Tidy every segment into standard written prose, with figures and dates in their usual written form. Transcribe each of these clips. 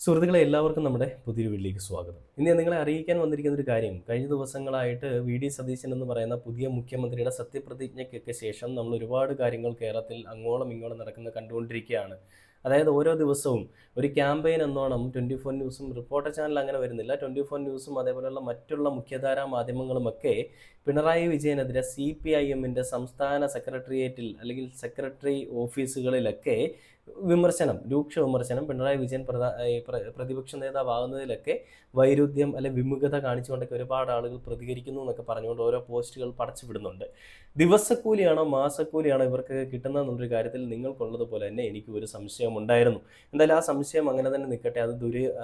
സുഹൃത്തുക്കളെ എല്ലാവർക്കും നമ്മുടെ പുതിയൊരു വീട്ടിലേക്ക് സ്വാഗതം. ഇന്ന് ഞാൻ നിങ്ങളെ അറിയിക്കാൻ വന്നിരിക്കുന്ന ഒരു കാര്യം, കഴിഞ്ഞ ദിവസങ്ങളായിട്ട് വി സതീശൻ എന്ന് പറയുന്ന പുതിയ മുഖ്യമന്ത്രിയുടെ സത്യപ്രതിജ്ഞയ്ക്കൊക്കെ ശേഷം നമ്മൾ ഒരുപാട് കാര്യങ്ങൾ കേരളത്തിൽ അങ്ങോളം ഇങ്ങോളം നടക്കുന്ന കണ്ടുകൊണ്ടിരിക്കുകയാണ്. അതായത് ഓരോ ദിവസവും ഒരു ക്യാമ്പയിൻ എന്നോണം 24 ന്യൂസും റിപ്പോർട്ടർ ചാനൽ അങ്ങനെ വരുന്നില്ല, 24 ന്യൂസും അതേപോലെയുള്ള മറ്റുള്ള മുഖ്യധാരാ മാധ്യമങ്ങളുമൊക്കെ പിണറായി വിജയനെതിരെ CPIM സംസ്ഥാന സെക്രട്ടേറിയറ്റിൽ അല്ലെങ്കിൽ സെക്രട്ടറി ഓഫീസുകളിലൊക്കെ രൂക്ഷ വിമർശനം, പിണറായി വിജയൻ പ്രതിപക്ഷ നേതാവാകുന്നതിലൊക്കെ വൈരുദ്ധ്യം അല്ലെ വിമുഖത കാണിച്ചുകൊണ്ടൊക്കെ ഒരുപാട് ആളുകൾ പ്രതികരിക്കുന്നു എന്നൊക്കെ പറഞ്ഞുകൊണ്ട് ഓരോ പോസ്റ്റുകൾ പടച്ചു വിടുന്നുണ്ട്. ദിവസക്കൂലിയാണോ മാസക്കൂലിയാണോ ഇവർക്ക് കിട്ടുന്നതെന്നുള്ളൊരു കാര്യത്തിൽ നിങ്ങൾക്കുള്ളതുപോലെ തന്നെ എനിക്ക് ഒരു സംശയം ഉണ്ടായിരുന്നു. എന്തായാലും ആ സംശയം അങ്ങനെ തന്നെ നിൽക്കട്ടെ.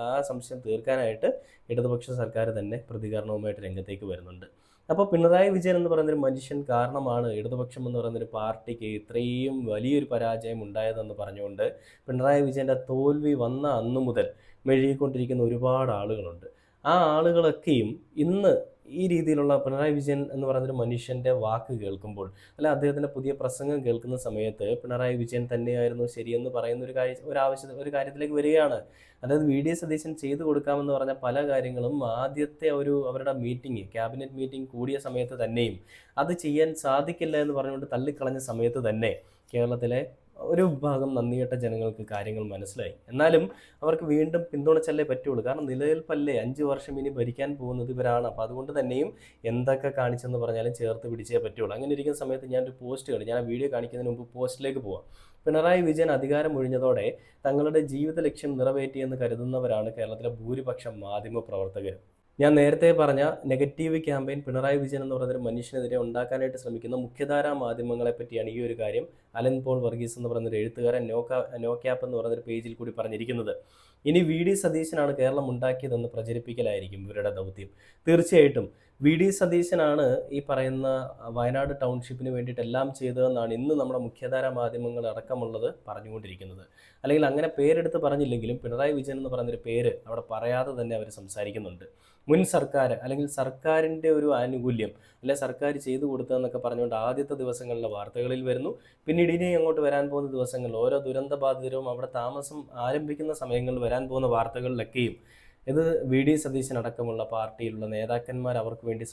ആ സംശയം തീർക്കാനായിട്ട് ഇടതുപക്ഷ സർക്കാർ തന്നെ പ്രതികരണവുമായിട്ട് രംഗത്തേക്ക് വരുന്നുണ്ട്. അപ്പോൾ പിണറായി വിജയൻ എന്ന് പറയുന്നൊരു മനുഷ്യൻ കാരണമാണ് ഇടതുപക്ഷം എന്ന് പറയുന്നൊരു പാർട്ടിക്ക് ഇത്രയും വലിയൊരു പരാജയം ഉണ്ടായതെന്ന് പറഞ്ഞുകൊണ്ട് പിണറായി വിജയൻ്റെ തോൽവി വന്ന അന്നു മുതൽ മെഴുകിക്കൊണ്ടിരിക്കുന്ന ഒരുപാട് ആളുകളുണ്ട്. ആ ആളുകളൊക്കെയും ഇന്ന് ഈ രീതിയിലുള്ള പിണറായി വിജയൻ എന്ന് പറയുന്നൊരു മനുഷ്യൻ്റെ വാക്ക് കേൾക്കുമ്പോൾ, അല്ല അദ്ദേഹത്തിൻ്റെ പുതിയ പ്രസംഗം കേൾക്കുന്ന സമയത്ത് പിണറായി വിജയൻ തന്നെയായിരുന്നു ശരിയെന്ന് പറയുന്ന ഒരു കാര്യത്തിലേക്ക് വരികയാണ്. അതായത് സതീശൻ ചെയ്തു കൊടുക്കാമെന്ന് പറഞ്ഞ പല കാര്യങ്ങളും ആദ്യത്തെ അവരുടെ ക്യാബിനറ്റ് മീറ്റിംഗ് കൂടിയ സമയത്ത് തന്നെയും അത് ചെയ്യാൻ സാധിക്കില്ല എന്ന് പറഞ്ഞുകൊണ്ട് തള്ളിക്കളഞ്ഞ സമയത്ത് തന്നെ കേരളത്തിലെ ഒരു വിഭാഗം നന്ദികെട്ട ജനങ്ങൾക്ക് കാര്യങ്ങൾ മനസ്സിലായി. എന്നാലും അവർക്ക് വീണ്ടും പിന്തുണച്ചല്ലേ പറ്റുള്ളൂ. കാരണം നിലനിൽപ്പല്ലേ, 5 വർഷം ഇനി ഭരിക്കാൻ പോകുന്നത് ഇവരാണ്. അപ്പോൾ അതുകൊണ്ട് തന്നെയും എന്തൊക്കെ കാണിച്ചെന്ന് പറഞ്ഞാലും ചേർത്ത് പിടിച്ചേ പറ്റുള്ളൂ. അങ്ങനെ ഇരിക്കുന്ന സമയത്ത് ഞാനൊരു പോസ്റ്റ് കണ്ടു. ഞാൻ ആ വീഡിയോ കാണിക്കുന്നതിന് മുമ്പ് പോസ്റ്റിലേക്ക് പോവാം. പിണറായി വിജയൻ അധികാരം ഒഴിഞ്ഞതോടെ തങ്ങളുടെ ജീവിത ലക്ഷ്യം നിറവേറ്റിയെന്ന് കരുതുന്നവരാണ് കേരളത്തിലെ ഭൂരിപക്ഷം മാധ്യമ പ്രവർത്തകരും. ഞാൻ നേരത്തെ പറഞ്ഞ നെഗറ്റീവ് ക്യാമ്പയിൻ പിണറായി വിജയൻ എന്ന് പറയുന്നൊരു മനുഷ്യനെതിരെ ഉണ്ടാക്കാനായിട്ട് ശ്രമിക്കുന്ന മുഖ്യധാരാ മാധ്യമങ്ങളെ പറ്റിയാണ് ഈ ഒരു കാര്യം അലൻ പോൾ വർഗീസ് എന്ന് പറയുന്നൊരു എഴുത്തുകാരൻ നോ ക്യാപ്പ് എന്ന് പറയുന്നൊരു പേജിൽ കൂടി പറഞ്ഞിരിക്കുന്നത്. ഇനി സതീശനാണ് കേരളം ഉണ്ടാക്കിയതെന്ന് പ്രചരിപ്പിക്കലായിരിക്കും ഇവരുടെ ദൗത്യം. തീർച്ചയായിട്ടും സതീശനാണ് ഈ പറയുന്ന വയനാട് ടൗൺഷിപ്പിന് വേണ്ടിയിട്ട് എല്ലാം ചെയ്തതെന്നാണ് ഇന്ന് നമ്മുടെ മുഖ്യധാരാ മാധ്യമങ്ങൾ അടക്കമുള്ളത് പറഞ്ഞുകൊണ്ടിരിക്കുന്നത്. അല്ലെങ്കിൽ അങ്ങനെ പേരെടുത്ത് പറഞ്ഞില്ലെങ്കിലും പിണറായി വിജയൻ എന്ന് പറയുന്നൊരു പേര് അവിടെ പറയാതെ തന്നെ അവർ സംസാരിക്കുന്നുണ്ട്. മുൻ സർക്കാർ അല്ലെങ്കിൽ സർക്കാരിൻ്റെ ഒരു ആനുകൂല്യം അല്ലെ സർക്കാർ ചെയ്തു കൊടുത്തതെന്നൊക്കെ പറഞ്ഞുകൊണ്ട് ആദ്യത്തെ ദിവസങ്ങളിലെ വാർത്തകളിൽ വരുന്നു. പിന്നീട് ഇനി അങ്ങോട്ട് വരാൻ പോകുന്ന ദിവസങ്ങളിൽ ഓരോ ദുരന്ത ബാധിതരും അവിടെ താമസം ആരംഭിക്കുന്ന സമയങ്ങളിൽ വരാൻ പോകുന്ന വാർത്തകളിലൊക്കെയും ഇത് സതീശൻ അടക്കമുള്ള പാർട്ടിയിലുള്ള നേതാക്കന്മാർ അവർക്ക് വേണ്ടി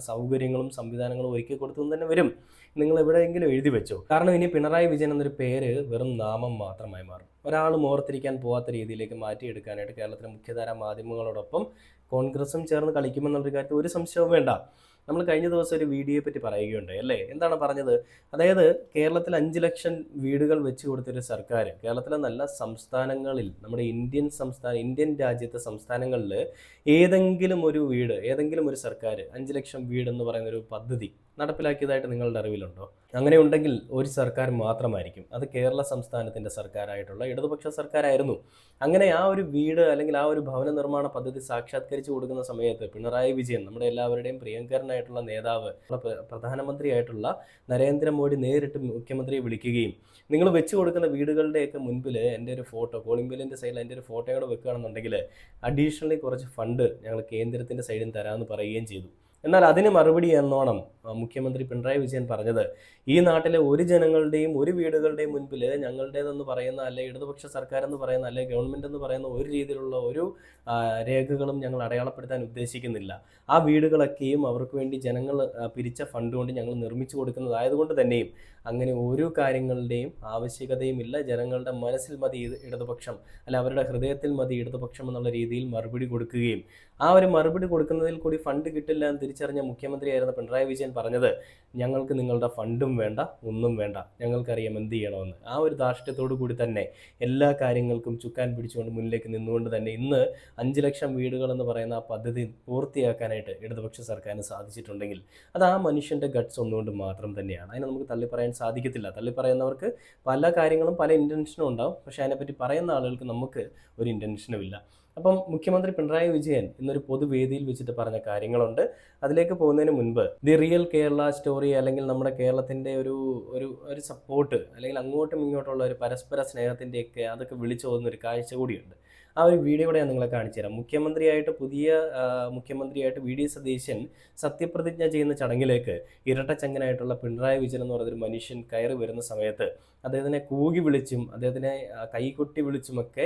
സൗകര്യങ്ങളും സംവിധാനങ്ങളും ഒരുക്കി കൊടുത്തു തന്നെ വരും. നിങ്ങൾ എവിടെയെങ്കിലും എഴുതി വെച്ചോ. കാരണം ഇനി പിണറായി വിജയൻ എന്നൊരു പേര് വെറും നാമം മാത്രമായി മാറും. ഒരാളും ഓർത്തിരിക്കാൻ പോകാത്ത രീതിയിലേക്ക് മാറ്റിയെടുക്കാനായിട്ട് കേരളത്തിലെ മുഖ്യധാരാ മാധ്യമങ്ങളോടൊപ്പം കോൺഗ്രസും ചേർന്ന് കളിക്കുമെന്നുള്ളൊരു കാര്യത്തിൽ ഒരു സംശയവും വേണ്ട. നമ്മൾ കഴിഞ്ഞ ദിവസം ഒരു വീഡിയോയെ പറ്റി പറയുകയുണ്ടായി അല്ലേ? എന്താണ് പറഞ്ഞത്? അതായത് കേരളത്തിൽ 5 ലക്ഷം വീടുകൾ വെച്ച് കൊടുത്തൊരു സർക്കാർ കേരളത്തിലെ നല്ല സംസ്ഥാനങ്ങളിൽ, നമ്മുടെ ഇന്ത്യൻ രാജ്യത്തെ സംസ്ഥാനങ്ങളിൽ ഏതെങ്കിലും ഒരു സർക്കാർ 5 ലക്ഷം വീട് എന്ന് പറയുന്ന ഒരു പദ്ധതി നടപ്പിലാക്കിയതായിട്ട് നിങ്ങളുടെ അറിവിലുണ്ടോ? അങ്ങനെ ഉണ്ടെങ്കിൽ ഒരു സർക്കാർ മാത്രമായിരിക്കും. അത് കേരള സംസ്ഥാനത്തിൻ്റെ സർക്കാരായിട്ടുള്ള ഇടതുപക്ഷ സർക്കാരായിരുന്നു. അങ്ങനെ ആ ഒരു വീട് അല്ലെങ്കിൽ ആ ഒരു ഭവന നിർമ്മാണ പദ്ധതി സാക്ഷാത്കരിച്ചു കൊടുക്കുന്ന സമയത്ത് പിണറായി വിജയൻ, നമ്മുടെ എല്ലാവരുടെയും പ്രിയങ്കരനായിട്ടുള്ള നേതാവ്, പ്രധാനമന്ത്രിയായിട്ടുള്ള നരേന്ദ്രമോദി നേരിട്ട് മുഖ്യമന്ത്രിയെ വിളിക്കുകയും നിങ്ങൾ വെച്ച് കൊടുക്കുന്ന വീടുകളുടെയൊക്കെ മുൻപിൽ എൻ്റെ ഒരു ഫോട്ടോ, കോളിംഗ് ബെല്ലിൻ്റെ സൈഡിൽ എൻ്റെ ഒരു ഫോട്ടോ കൂടെ വെക്കുകയാണെന്നുണ്ടെങ്കിൽ അഡീഷണലി കുറച്ച് ഫണ്ട് ഞങ്ങൾ കേന്ദ്രത്തിൻ്റെ സൈഡിൽ തരാമെന്ന് പറയുകയും ചെയ്തു. എന്നാൽ അതിന് മറുപടി എന്നോണം മുഖ്യമന്ത്രി പിണറായി വിജയൻ പറഞ്ഞത്, ഈ നാട്ടിലെ ഒരു ജനങ്ങളുടെയും ഒരു വീടുകളുടെയും മുൻപിൽ ഞങ്ങളുടേതെന്ന് പറയുന്ന അല്ലെ ഇടതുപക്ഷ സർക്കാർ എന്ന് പറയുന്ന അല്ലെ ഗവൺമെൻറ് എന്ന് പറയുന്ന ഒരു രീതിയിലുള്ള ഒരു രേഖകളും ഞങ്ങൾ അടയാളപ്പെടുത്താൻ ഉദ്ദേശിക്കുന്നില്ല. ആ വീടുകളൊക്കെയും അവർക്ക് വേണ്ടി ജനങ്ങൾ പിരിച്ച ഫണ്ട് കൊണ്ട് ഞങ്ങൾ നിർമ്മിച്ചു കൊടുക്കുന്നതായതുകൊണ്ട് തന്നെയും അങ്ങനെ ഒരു കാര്യങ്ങളുടെയും ആവശ്യകതയും ഇല്ല. ജനങ്ങളുടെ മനസ്സിൽ മതി ഇടതുപക്ഷം, അല്ല അവരുടെ ഹൃദയത്തിൽ മതി ഇടതുപക്ഷം എന്നുള്ള രീതിയിൽ മറുപടി കൊടുക്കുകയും ആ ഒരു മറുപടി കൊടുക്കുന്നതിൽ കൂടി ഫണ്ട് കിട്ടില്ല എന്ന് തിരിച്ചറിഞ്ഞ മുഖ്യമന്ത്രിയായിരുന്ന പിണറായി വിജയൻ പറഞ്ഞത്, ഞങ്ങൾക്ക് നിങ്ങളുടെ ഫണ്ടും വേണ്ട, ഒന്നും വേണ്ട, ഞങ്ങൾക്കറിയാം എന്ത് ചെയ്യണമെന്ന്. ആ ഒരു ധാർഷ്ട്യത്തോടു കൂടി തന്നെ എല്ലാ കാര്യങ്ങൾക്കും ചുക്കാൻ പിടിച്ചുകൊണ്ട് മുന്നിലേക്ക് നിന്നുകൊണ്ട് തന്നെ ഇന്ന് 5 ലക്ഷം വീടുകൾ എന്ന് പറയുന്ന ആ പദ്ധതി പൂർത്തിയാക്കാനായിട്ട് ഇടതുപക്ഷ സർക്കാരിന് സാധിച്ചിട്ടുണ്ടെങ്കിൽ അത് ആ മനുഷ്യൻ്റെ ഗട്ട്സ് ഒന്നുകൊണ്ട് മാത്രം തന്നെയാണ്. അതിനെ നമുക്ക് തള്ളിപ്പറയാൻ സാധിക്കത്തില്ല. തള്ളിപ്പറയുന്നവർക്ക് പല കാര്യങ്ങളും പല ഇൻറ്റൻഷനും ഉണ്ടാവും. പക്ഷേ അതിനെപ്പറ്റി പറയുന്ന ആളുകൾക്ക് നമുക്ക് ഒരു ഇൻറ്റൻഷനും ഇല്ല. അപ്പം മുഖ്യമന്ത്രി പിണറായി വിജയൻ ഇന്നൊരു പൊതുവേദിയിൽ വെച്ചിട്ട് പറഞ്ഞ കാര്യങ്ങളുണ്ട്. അതിലേക്ക് പോകുന്നതിന് മുൻപ് ദി റിയൽ കേരള സ്റ്റോറി അല്ലെങ്കിൽ നമ്മുടെ കേരളത്തിൻ്റെ ഒരു സപ്പോർട്ട് അല്ലെങ്കിൽ അങ്ങോട്ടും ഇങ്ങോട്ടുള്ള ഒരു പരസ്പര സ്നേഹത്തിൻ്റെയൊക്കെ അതൊക്കെ വിളിച്ചോതുന്ന ഒരു കാഴ്ച കൂടിയുണ്ട്. ആ ഒരു വീഡിയോ കൂടെ ഞാൻ നിങ്ങളെ കാണിച്ചു തരാം. മുഖ്യമന്ത്രിയായിട്ട് വി.ഡി. സതീശൻ സത്യപ്രതിജ്ഞ ചെയ്യുന്ന ചടങ്ങിലേക്ക് ഇരട്ടച്ചങ്കനായിട്ടുള്ള പിണറായി വിജയൻ എന്ന് പറയുന്നൊരു മനുഷ്യൻ കയറി വരുന്ന സമയത്ത് അദ്ദേഹത്തിനെ കൂകി വിളിച്ചും അദ്ദേഹത്തിനെ കൈകൊട്ടി വിളിച്ചുമൊക്കെ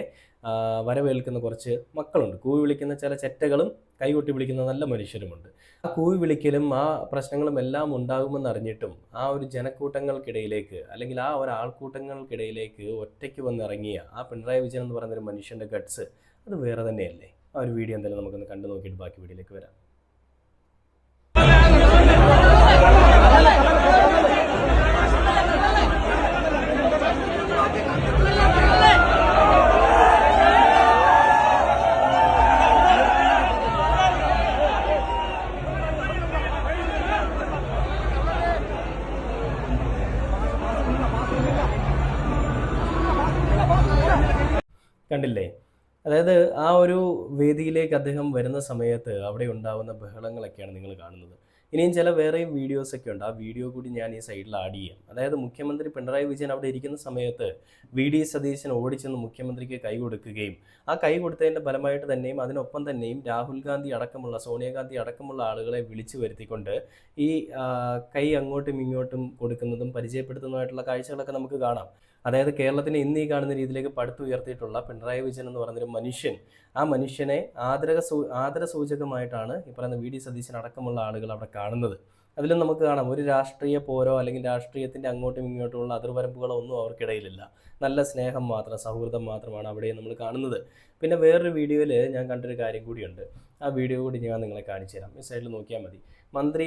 വരവേൽക്കുന്ന കുറച്ച് മക്കളുണ്ട്. കൂവി വിളിക്കുന്ന ചില ചെറ്റകളും കൈകൊട്ടി വിളിക്കുന്ന നല്ല മനുഷ്യരുമുണ്ട്. ആ കൂവി വിളിക്കലും ആ പ്രശ്നങ്ങളും എല്ലാം ഉണ്ടാകുമെന്നറിഞ്ഞിട്ടും ആ ഒരു ജനക്കൂട്ടങ്ങൾക്കിടയിലേക്ക് അല്ലെങ്കിൽ ആ ഒരു ആൾക്കൂട്ടങ്ങൾക്കിടയിലേക്ക് ഒറ്റയ്ക്ക് വന്നിറങ്ങിയ ആ പിണറായി വിജയൻ എന്ന് പറയുന്നൊരു മനുഷ്യൻ്റെ ഗട്ട്സ് അത് വേറെ തന്നെയല്ലേ? ആ ഒരു വീഡിയോ എന്തായാലും നമുക്കൊന്ന് കണ്ടു നോക്കിയിട്ട് ബാക്കി വീഡിയോയിലേക്ക് വരാം. കണ്ടില്ലേ? അതായത് ആ ഒരു വേദിയിലേക്ക് അദ്ദേഹം വരുന്ന സമയത്ത് അവിടെ ഉണ്ടാവുന്ന ബഹളങ്ങളൊക്കെയാണ് നിങ്ങൾ കാണുന്നത്. ഇനിയും ചില വേറെയും വീഡിയോസൊക്കെ ഉണ്ട്. ആ വീഡിയോ കൂടി ഞാൻ ഈ സൈഡിൽ ആഡ് ചെയ്യാം. അതായത് മുഖ്യമന്ത്രി പിണറായി വിജയൻ അവിടെ ഇരിക്കുന്ന സമയത്ത് വി.ഡി. സതീശൻ ഓടിച്ചെന്ന് മുഖ്യമന്ത്രിക്ക് കൈ കൊടുക്കുകയും ആ കൈ കൊടുത്തതിൻ്റെ ഫലമായിട്ട് തന്നെയും അതിനൊപ്പം തന്നെയും രാഹുൽ ഗാന്ധി അടക്കമുള്ള സോണിയാഗാന്ധി അടക്കമുള്ള ആളുകളെ വിളിച്ചു വരുത്തിക്കൊണ്ട് ഈ കൈ അങ്ങോട്ടും ഇങ്ങോട്ടും കൊടുക്കുന്നതും പരിചയപ്പെടുത്തുന്നതുമായിട്ടുള്ള കാഴ്ചകളൊക്കെ നമുക്ക് കാണാം. അതായത് കേരളത്തിന് ഇന്ന് ഈ കാണുന്ന രീതിയിലേക്ക് പടുത്തുയർത്തിയിട്ടുള്ള പിണറായി വിജയൻ എന്ന് പറയുന്നൊരു മനുഷ്യൻ, ആ മനുഷ്യനെ ആദരസൂചകമായിട്ടാണ് ഈ പറയുന്ന വി.ഡി. സതീശൻ അടക്കമുള്ള ആളുകൾ അവിടെ കാണുന്നത്. അതിലും നമുക്ക് കാണാം ഒരു രാഷ്ട്രീയ പോരോ അല്ലെങ്കിൽ രാഷ്ട്രീയത്തിൻ്റെ അങ്ങോട്ടും ഇങ്ങോട്ടുമുള്ള അതിർവരമ്പുകളോ ഒന്നും അവർക്കിടയിലില്ല. നല്ല സ്നേഹം മാത്രം, സൗഹൃദം മാത്രമാണ് അവിടെ നമ്മൾ കാണുന്നത്. പിന്നെ വേറൊരു വീഡിയോയിൽ ഞാൻ കണ്ടൊരു കാര്യം കൂടിയുണ്ട്. ആ വീഡിയോ കൂടി ഞാൻ നിങ്ങളെ കാണിച്ചു തരാം. ഈ സൈഡിൽ നോക്കിയാൽ മതി. മന്ത്രി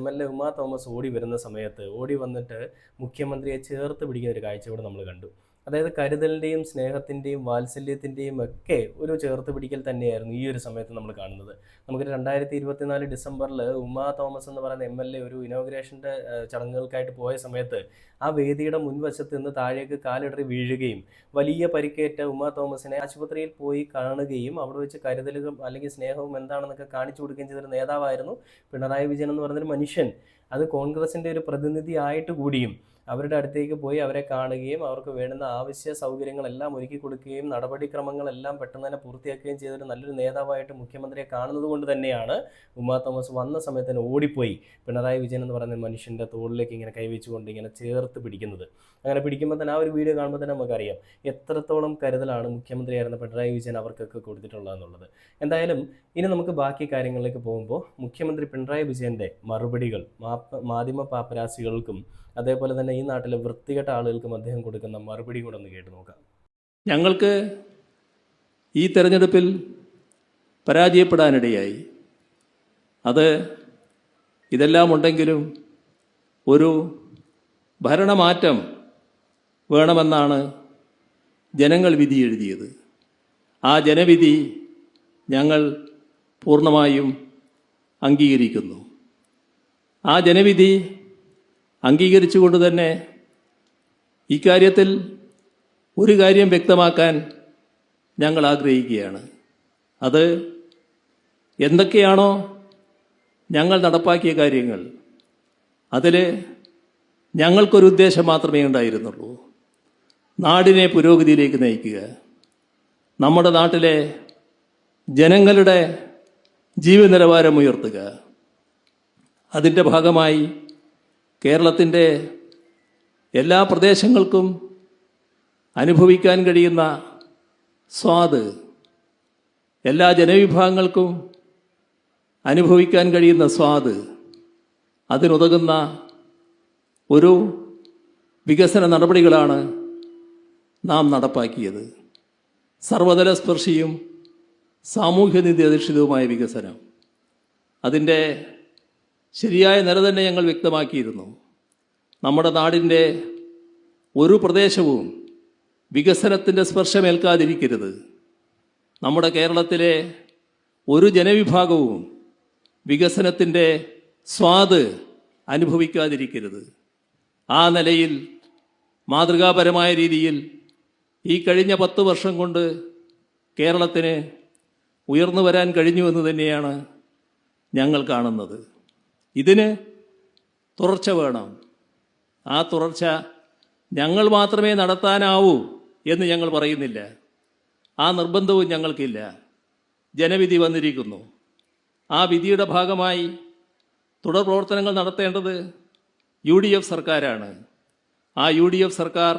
MLA ഉമാ തോമസ് ഓടി വരുന്ന സമയത്ത് ഓടി വന്നിട്ട് മുഖ്യമന്ത്രിയെ ചേർത്ത് പിടിക്കുന്ന ഒരു കാഴ്ച കൂടെ നമ്മൾ കണ്ടു. അതായത് കരുതലിൻ്റെയും സ്നേഹത്തിൻ്റെയും വാത്സല്യത്തിൻ്റെയും ഒക്കെ ഒരു ചേർത്ത് പിടിക്കൽ തന്നെയായിരുന്നു ഈ ഒരു സമയത്ത് നമ്മൾ കാണുന്നത്. നമുക്ക് 2024 ഡിസംബറിൽ ഉമാ തോമസ് എന്ന് പറയുന്ന MLA ഒരു ഇനോഗ്രേഷൻ്റെ ചടങ്ങുകൾക്കായിട്ട് പോയ സമയത്ത് ആ വേദിയുടെ മുൻവശത്ത് നിന്ന് താഴേക്ക് കാലിടറി വീഴുകയും വലിയ പരിക്കേറ്റ ഉമാ തോമസിനെ ആശുപത്രിയിൽ പോയി കാണുകയും അവിടെ വെച്ച് കരുതലും അല്ലെങ്കിൽ സ്നേഹവും എന്താണെന്നൊക്കെ കാണിച്ചു കൊടുക്കുകയും ചെയ്തൊരു നേതാവായിരുന്നു പിണറായി വിജയൻ എന്ന് പറയുന്നൊരു മനുഷ്യൻ. അത് കോൺഗ്രസിൻ്റെ ഒരു പ്രതിനിധി ആയിട്ട് കൂടിയും അവരുടെ അടുത്തേക്ക് പോയി അവരെ കാണുകയും അവർക്ക് വേണ്ടുന്ന ആവശ്യ സൗകര്യങ്ങളെല്ലാം ഒരുക്കി കൊടുക്കുകയും നടപടിക്രമങ്ങളെല്ലാം പെട്ടെന്ന് തന്നെ പൂർത്തിയാക്കുകയും ചെയ്തൊരു നല്ലൊരു നേതാവായിട്ട് മുഖ്യമന്ത്രിയെ കാണുന്നത് കൊണ്ട് തന്നെയാണ് ഉമാ തോമസ് വന്ന സമയത്ത് തന്നെ ഓടിപ്പോയി പിണറായി വിജയൻ എന്ന് പറയുന്ന മനുഷ്യൻ്റെ തോളിലേക്ക് ഇങ്ങനെ കൈവച്ചുകൊണ്ട് ഇങ്ങനെ ചേർത്ത് പിടിക്കുന്നത്. അങ്ങനെ പിടിക്കുമ്പോൾ തന്നെ ആ ഒരു വീഡിയോ കാണുമ്പോൾ തന്നെ നമുക്കറിയാം എത്രത്തോളം കരുതലാണ് മുഖ്യമന്ത്രിയായിരുന്ന പിണറായി വിജയൻ അവർക്കൊക്കെ കൊടുത്തിട്ടുള്ളതെന്നുള്ളത്. എന്തായാലും ഇനി നമുക്ക് ബാക്കി കാര്യങ്ങളിലേക്ക് പോകുമ്പോൾ മുഖ്യമന്ത്രി പിണറായി വിജയൻ്റെ മറുപടികൾ മാധ്യമ പാപ്പരാസികൾക്കും അതേപോലെ തന്നെ ഈ നാട്ടിലെ വൃത്തികെട്ട ആളുകൾക്കും അദ്ദേഹം കൊടുക്കുന്ന മറുപടി കൂടെ ഒന്ന് കേട്ട് നോക്കാം. ഞങ്ങൾക്ക് ഈ തെരഞ്ഞെടുപ്പിൽ പരാജയപ്പെടാനിടയായി. അത് ഇതെല്ലാം ഉണ്ടെങ്കിലും ഒരു ഭരണമാറ്റം വേണമെന്നാണ് ജനങ്ങൾ വിധി എഴുതിയത്. ആ ജനവിധി ഞങ്ങൾ പൂർണ്ണമായും അംഗീകരിക്കുന്നു. ആ ജനവിധി അംഗീകരിച്ചുകൊണ്ട് തന്നെ ഇക്കാര്യത്തിൽ ഒരു കാര്യം വ്യക്തമാക്കാൻ ഞങ്ങൾ ആഗ്രഹിക്കുകയാണ്. അത് എന്തൊക്കെയാണോ ഞങ്ങൾ നടപ്പാക്കിയ കാര്യങ്ങൾ, അതിൽ ഞങ്ങൾക്കൊരു ഉദ്ദേശം മാത്രമേ ഉണ്ടായിരുന്നുള്ളൂ: നാടിനെ പുരോഗതിയിലേക്ക് നയിക്കുക, നമ്മുടെ നാട്ടിലെ ജനങ്ങളുടെ ജീവിത നിലവാരം ഉയർത്തുക. അതിൻ്റെ ഭാഗമായി കേരളത്തിൻ്റെ എല്ലാ പ്രദേശങ്ങൾക്കും അനുഭവിക്കാൻ കഴിയുന്ന സ്വാദ്, എല്ലാ ജനവിഭാഗങ്ങൾക്കും അനുഭവിക്കാൻ കഴിയുന്ന സ്വാദ്, അതിനുതകുന്ന ഒരു വികസന നടപടികളാണ് നാം നടപ്പാക്കിയത്. സർവതല സ്പർശിയും സാമൂഹ്യനീതി അധിഷ്ഠിതവുമായ വികസനം, അതിൻ്റെ ശരിയായ നില തന്നെ ഞങ്ങൾ വ്യക്തമാക്കിയിരുന്നു. നമ്മുടെ നാടിൻ്റെ ഒരു പ്രദേശവും വികസനത്തിൻ്റെ സ്പർശമേൽക്കാതിരിക്കരുത്. നമ്മുടെ കേരളത്തിലെ ഒരു ജനവിഭാഗവും വികസനത്തിൻ്റെ സ്വാദ് അനുഭവിക്കാതിരിക്കരുത്. ആ നിലയിൽ മാതൃകാപരമായ രീതിയിൽ ഈ കഴിഞ്ഞ 10 വർഷം കൊണ്ട് കേരളത്തിന് ഉയർന്നു വരാൻ കഴിഞ്ഞുവെന്ന് തന്നെയാണ് ഞങ്ങൾ കാണുന്നത്. ഇതിന് തുടർച്ച വേണം. ആ തുടർച്ച ഞങ്ങൾ മാത്രമേ നടത്താനാവൂ എന്ന് ഞങ്ങൾ പറയുന്നില്ല. ആ നിർബന്ധവും ഞങ്ങൾക്കില്ല. ജനവിധി വന്നിരിക്കുന്നു. ആ വിധിയുടെ ഭാഗമായി തുടർ പ്രവർത്തനങ്ങൾ നടത്തേണ്ടത് UDF സർക്കാരാണ്. ആ UDF സർക്കാർ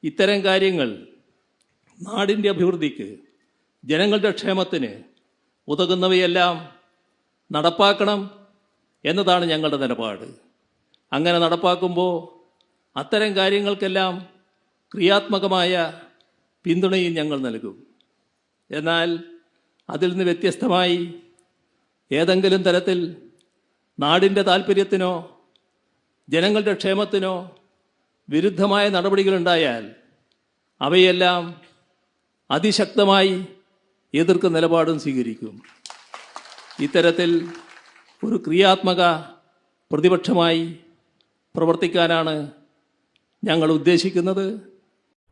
ഇത്തരം കാര്യങ്ങൾ നാടിൻ്റെ അഭിവൃദ്ധിക്ക്, ജനങ്ങളുടെ ക്ഷേമത്തിന് ഉതകുന്നവയെല്ലാം നടപ്പാക്കണം എന്നതാണ് ഞങ്ങളുടെ നിലപാട്. അങ്ങനെ നടപ്പാക്കുമ്പോൾ അത്തരം കാര്യങ്ങൾക്കെല്ലാം ക്രിയാത്മകമായ പിന്തുണയും ഞങ്ങൾ നൽകും. എന്നാൽ അതിൽ നിന്ന് വ്യത്യസ്തമായി ഏതെങ്കിലും തരത്തിൽ നാടിൻ്റെ താൽപ്പര്യത്തിനോ ജനങ്ങളുടെ ക്ഷേമത്തിനോ വിരുദ്ധമായ നടപടികളുണ്ടായാൽ അവയെല്ലാം അതിശക്തമായി എതിർക്കുന്ന നിലപാടും സ്വീകരിക്കും. ഇത്തരത്തിൽ ഒരു ക്രിയാത്മക പ്രതിപക്ഷമായി പ്രവർത്തിക്കാനാണ് ഞങ്ങൾ ഉദ്ദേശിക്കുന്നത്.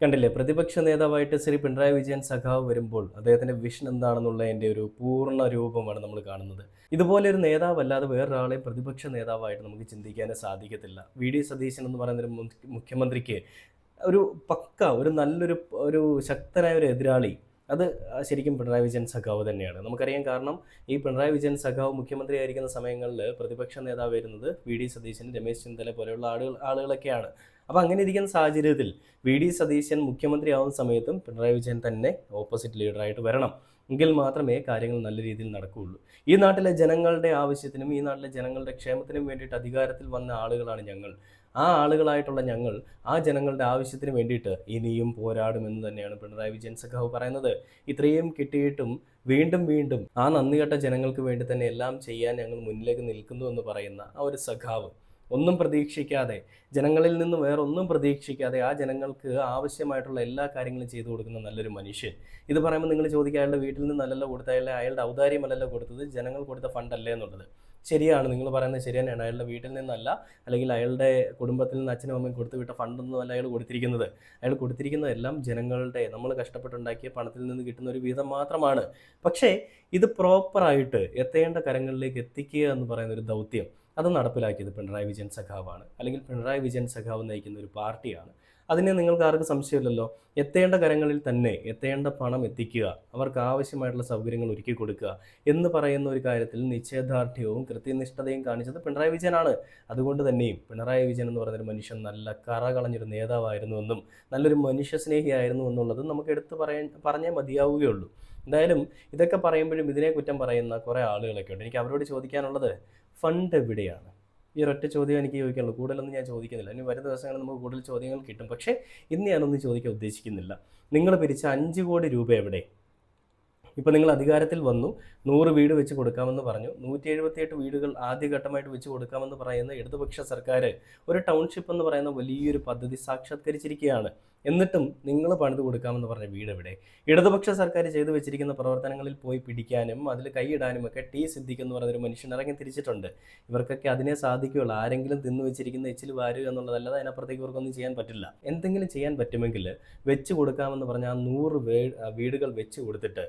കണ്ടില്ലേ, പ്രതിപക്ഷ നേതാവായിട്ട് ശ്രീ പിണറായി വിജയൻ സഖാവ് വരുമ്പോൾ അദ്ദേഹത്തിൻ്റെ വിഷൻ എന്താണെന്നുള്ളതിൻ്റെ ഒരു പൂർണ്ണ രൂപമാണ് നമ്മൾ കാണുന്നത്. ഇതുപോലെ ഒരു നേതാവല്ലാതെ വേറൊരാളെ പ്രതിപക്ഷ നേതാവായിട്ട് നമുക്ക് ചിന്തിക്കാനേ സാധിക്കത്തില്ല. VD സതീശൻ എന്ന് പറയുന്നൊരു മുഖ്യമന്ത്രിക്ക് ഒരു നല്ലൊരു ശക്തനായ ഒരു എതിരാളി അത് ശരിക്കും പിണറായി വിജയൻ സഖാവ് തന്നെയാണ്. നമുക്കറിയാം, കാരണം ഈ പിണറായി വിജയൻ സഖാവ് മുഖ്യമന്ത്രി ആയിരിക്കുന്ന സമയങ്ങളിൽ പ്രതിപക്ഷ നേതാവ് വരുന്നത് VD സതീശൻ, രമേശ് ചെന്നിത്തല പോലെയുള്ള ആളുകളൊക്കെയാണ്. അപ്പോൾ അങ്ങനെ ഇരിക്കുന്ന സാഹചര്യത്തിൽ VD സതീശൻ മുഖ്യമന്ത്രി ആവുന്ന സമയത്തും പിണറായി വിജയൻ തന്നെ ഓപ്പോസിറ്റ് ലീഡറായിട്ട് വരണം. എങ്കിൽ മാത്രമേ കാര്യങ്ങൾ നല്ല രീതിയിൽ നടക്കുകയുള്ളൂ. ഈ നാട്ടിലെ ജനങ്ങളുടെ ആവശ്യത്തിനും ഈ നാട്ടിലെ ജനങ്ങളുടെ ക്ഷേമത്തിനും വേണ്ടിയിട്ട് അധികാരത്തിൽ വന്ന ആളുകളാണ് ഞങ്ങൾ. ആ ആളുകളായിട്ടുള്ള ഞങ്ങൾ ആ ജനങ്ങളുടെ ആവശ്യത്തിന് വേണ്ടിയിട്ട് ഇനിയും പോരാടുമെന്ന് തന്നെയാണ് പിണറായി വിജയൻ സഖാവ് പറയുന്നത്. ഇത്രയും കിട്ടിയിട്ടും വീണ്ടും വീണ്ടും ആ നന്ദികെട്ട ജനങ്ങൾക്ക് വേണ്ടി തന്നെ എല്ലാം ചെയ്യാൻ ഞങ്ങൾ മുന്നിലേക്ക് നിൽക്കുന്നു എന്ന് പറയുന്ന ആ ഒരു സഖാവ്, ഒന്നും പ്രതീക്ഷിക്കാതെ, ജനങ്ങളിൽ നിന്ന് വേറെ ഒന്നും പ്രതീക്ഷിക്കാതെ ആ ജനങ്ങൾക്ക് ആവശ്യമായിട്ടുള്ള എല്ലാ കാര്യങ്ങളും ചെയ്തു കൊടുക്കുന്ന നല്ലൊരു മനുഷ്യൻ. ഇത് പറയുമ്പോൾ നിങ്ങൾ ചോദിക്കുക, അയാളുടെ വീട്ടിൽ നിന്നല്ലല്ലോ കൊടുത്ത, അയാളുടെ ഔദാര്യമല്ലല്ലോ കൊടുത്തത്, ജനങ്ങൾ കൊടുത്ത ഫണ്ടല്ലേ എന്നുള്ളത്. ശരിയാണ്, നിങ്ങൾ പറയുന്നത് ശരി തന്നെയാണ്. അയാളുടെ വീട്ടിൽ നിന്നല്ല, അല്ലെങ്കിൽ അയാളുടെ കുടുംബത്തിൽ നിന്ന് അച്ഛനും അമ്മയും കൊടുത്തു വിട്ട ഫണ്ടൊന്നുമല്ല അയാൾ കൊടുത്തിരിക്കുന്നത്. അയാൾ കൊടുത്തിരിക്കുന്നതെല്ലാം ജനങ്ങളുടെ, നമ്മൾ കഷ്ടപ്പെട്ടുണ്ടാക്കിയ പണത്തിൽ നിന്ന് കിട്ടുന്ന ഒരു വീതം മാത്രമാണ്. പക്ഷേ ഇത് പ്രോപ്പറായിട്ട് എത്തേണ്ട കരങ്ങളിലേക്ക് എത്തിക്കുക എന്ന് പറയുന്ന ഒരു ദൗത്യം അത് നടപ്പിലാക്കിയത് പിണറായി വിജയൻ സഖാവാണ്, അല്ലെങ്കിൽ പിണറായി വിജയൻ സഖാവ് നയിക്കുന്ന ഒരു പാർട്ടിയാണ്. അതിനെ നിങ്ങൾക്ക് ആർക്കും സംശയമില്ലല്ലോ. എത്തേണ്ട കരങ്ങളിൽ തന്നെ എത്തേണ്ട പണം എത്തിക്കുക, അവർക്ക് ആവശ്യമായിട്ടുള്ള സൗകര്യങ്ങൾ ഒരുക്കി കൊടുക്കുക എന്ന് പറയുന്ന ഒരു കാര്യത്തിൽ നിശ്ചയദാർഢ്യവും കൃത്യനിഷ്ഠതയും കാണിച്ചത് പിണറായി വിജയനാണ്. അതുകൊണ്ട് തന്നെയും പിണറായി വിജയൻ എന്ന് പറയുന്നൊരു മനുഷ്യൻ നല്ല കറകളഞ്ഞൊരു നേതാവായിരുന്നുവെന്നും നല്ലൊരു മനുഷ്യസ്നേഹിയായിരുന്നു എന്നുള്ളത് നമുക്ക് പറഞ്ഞേ മതിയാവുകയുള്ളൂ. എന്തായാലും ഇതൊക്കെ പറയുമ്പോഴും ഇതിനെ കുറ്റം പറയുന്ന കുറേ ആളുകളൊക്കെ ഉണ്ട്. എനിക്ക് അവരോട് ചോദിക്കാനുള്ളത്, ഫണ്ട് എവിടെയാണ്? ഈ ഒരൊറ്റ ചോദ്യം എനിക്ക് ചോദിക്കാനുള്ളൂ. കൂടുതലൊന്നും ഞാൻ ചോദിക്കുന്നില്ല. ഇനി വരും ദിവസങ്ങളിൽ നമുക്ക് കൂടുതൽ ചോദ്യങ്ങൾ കിട്ടും. പക്ഷേ ഇന്ന് ഞാനൊന്നും ചോദിക്കാൻ ഉദ്ദേശിക്കുന്നില്ല. നിങ്ങൾ പിരിച്ച 5 കോടി രൂപ എവിടെ? ഇപ്പോൾ നിങ്ങൾ അധികാരത്തിൽ വന്നു, 100 വീട് വെച്ച് കൊടുക്കാമെന്ന് പറഞ്ഞു. 178 വീടുകൾ ആദ്യഘട്ടമായിട്ട് വെച്ച് കൊടുക്കാമെന്ന് പറയുന്ന ഇടതുപക്ഷ സർക്കാർ ഒരു ടൗൺഷിപ്പ് എന്ന് പറയുന്ന വലിയൊരു പദ്ധതി സാക്ഷാത്കരിച്ചിരിക്കുകയാണ്. എന്നിട്ടും നിങ്ങൾ പണിത് കൊടുക്കാമെന്ന് പറഞ്ഞ വീട് എവിടെ? ഇടതുപക്ഷ സർക്കാർ ചെയ്തു വെച്ചിരിക്കുന്ന പ്രവർത്തനങ്ങളിൽ പോയി പിടിക്കാനും അതിൽ കൈയിടാനും ഒക്കെ സിദ്ദിഖ് എന്ന് പറയുന്നൊരു മനുഷ്യൻ ഇറങ്ങി തിരിച്ചിട്ടുണ്ട്. ഇവർക്കൊക്കെ അതിനെ സാധിക്കുകയുള്ളൂ. ആരെങ്കിലും തിന്നു വെച്ചിരിക്കുന്ന എച്ചിൽ വാരുക എന്നുള്ളതല്ലാതെ അതിനപ്പുറത്തേക്ക് ഇവർക്കൊന്നും ചെയ്യാൻ പറ്റില്ല. എന്തെങ്കിലും ചെയ്യാൻ പറ്റുമെങ്കിൽ വെച്ച് കൊടുക്കാമെന്ന് പറഞ്ഞാൽ ആ 100 വീടുകൾ വെച്ച് കൊടുത്തിട്ട്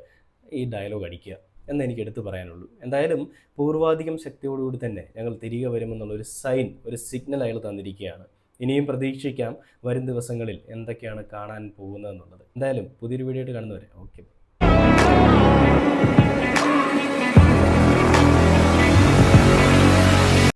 ഈ ഡയലോഗ് അടിക്കുക എന്ന് എനിക്ക് എടുത്തു പറയാനുള്ളൂ. എന്തായാലും പൂർവാധികം ശക്തിയോടുകൂടി തന്നെ ഞങ്ങൾ തിരികെ വരുമെന്നുള്ളൊരു സൈൻ, ഒരു സിഗ്നൽ അയാൾ തന്നിരിക്കുകയാണ്. ഇനിയും പ്രതീക്ഷിക്കാം വരും ദിവസങ്ങളിൽ എന്തൊക്കെയാണ് കാണാൻ പോകുന്നതെന്നുള്ളത്. എന്തായാലും പുതിയൊരു വീഡിയോ ആയിട്ട് കാണുന്നവരെ ഓക്കെ.